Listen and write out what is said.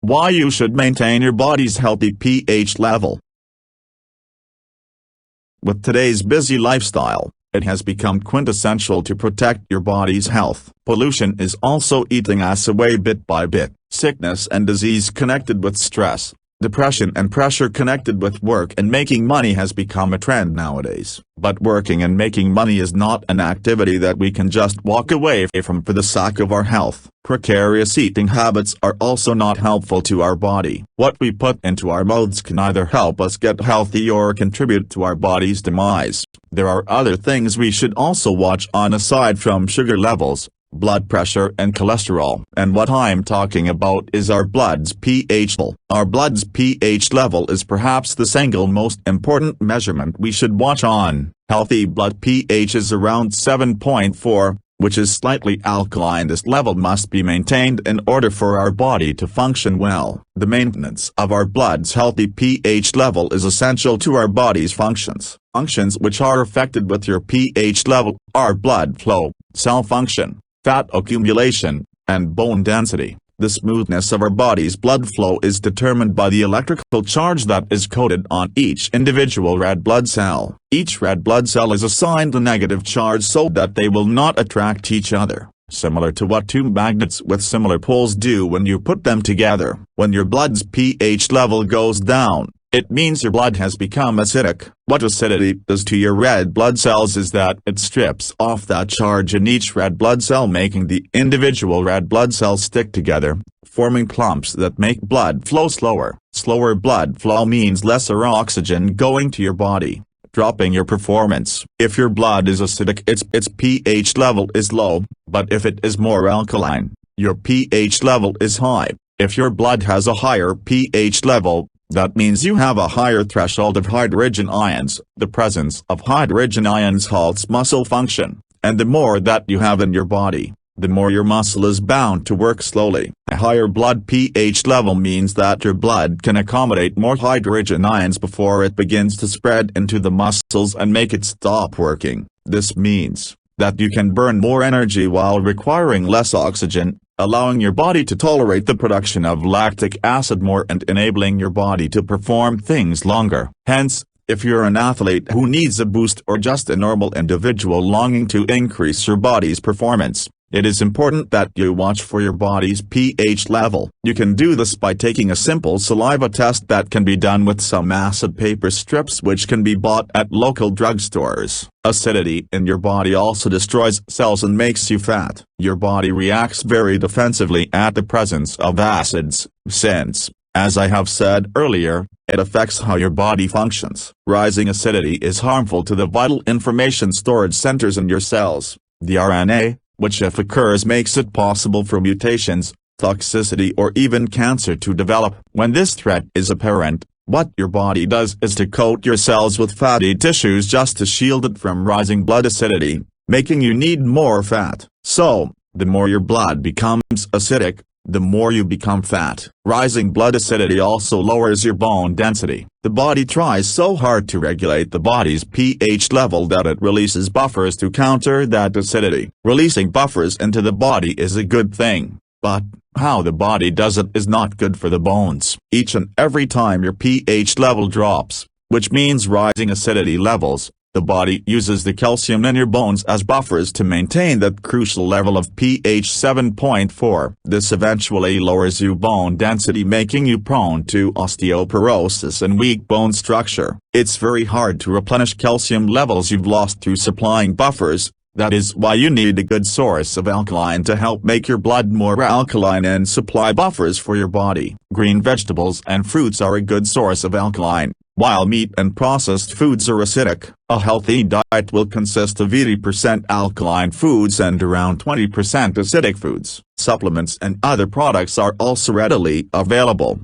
Why you should maintain your body's healthy pH level. With today's busy lifestyle, it has become quintessential to protect your body's health. Pollution is also eating us away bit by bit. Sickness and disease connected with stress, depression and pressure connected with work and making money has become a trend nowadays. But working and making money is not an activity that we can just walk away from for the sake of our health. Precarious eating habits are also not helpful to our body. What we put into our mouths can either help us get healthy or contribute to our body's demise. There are other things we should also watch on aside from sugar levels, blood pressure and cholesterol. And what I'm talking about is our blood's pH level. Our blood's pH level is perhaps the single most important measurement we should watch on. Healthy blood pH is around 7.4, which is slightly alkaline. This level must be maintained in order for our body to function well. The maintenance of our blood's healthy pH level is essential to our body's functions. Functions which are affected with your pH level are blood flow, cell function, fat accumulation, and bone density. The smoothness of our body's blood flow is determined by the electrical charge that is coded on each individual red blood cell. Each red blood cell is assigned a negative charge so that they will not attract each other, similar to what two magnets with similar poles do when you put them together. When your blood's pH level goes down, it means your blood has become acidic. What acidity does to your red blood cells is that it strips off that charge in each red blood cell, making the individual red blood cells stick together, forming clumps that make blood flow slower. Slower blood flow means lesser oxygen going to your body, dropping your performance. If your blood is acidic, its pH level is low, but if it is more alkaline, your pH level is high. If your blood has a higher pH level, that means you have a higher threshold of hydrogen ions. The presence of hydrogen ions halts muscle function, and the more that you have in your body, the more your muscle is bound to work slowly. A higher blood pH level means that your blood can accommodate more hydrogen ions before it begins to spread into the muscles and make it stop working. This means that you can burn more energy while requiring less oxygen, allowing your body to tolerate the production of lactic acid more and enabling your body to perform things longer. Hence, if you're an athlete who needs a boost or just a normal individual longing to increase your body's performance, it is important that you watch for your body's pH level. You can do this by taking a simple saliva test that can be done with some acid paper strips which can be bought at local drugstores. Acidity in your body also destroys cells and makes you fat. Your body reacts very defensively at the presence of acids, since, as I have said earlier, it affects how your body functions. Rising acidity is harmful to the vital information storage centers in your cells, the RNA, which if occurs makes it possible for mutations, toxicity or even cancer to develop. When this threat is apparent, what your body does is to coat your cells with fatty tissues just to shield it from rising blood acidity, making you need more fat. So, the more your blood becomes acidic, the more you become fat. Rising blood acidity also lowers your bone density. The body tries so hard to regulate the body's pH level that it releases buffers to counter that acidity. Releasing buffers into the body is a good thing, but how the body does it is not good for the bones. Each and every time your pH level drops, which means rising acidity levels, the body uses the calcium in your bones as buffers to maintain that crucial level of pH 7.4. This eventually lowers your bone density, making you prone to osteoporosis and weak bone structure. It's very hard to replenish calcium levels you've lost through supplying buffers. That is why you need a good source of alkaline to help make your blood more alkaline and supply buffers for your body. Green vegetables and fruits are a good source of alkaline, while meat and processed foods are acidic. A healthy diet will consist of 80% alkaline foods and around 20% acidic foods. Supplements and other products are also readily available,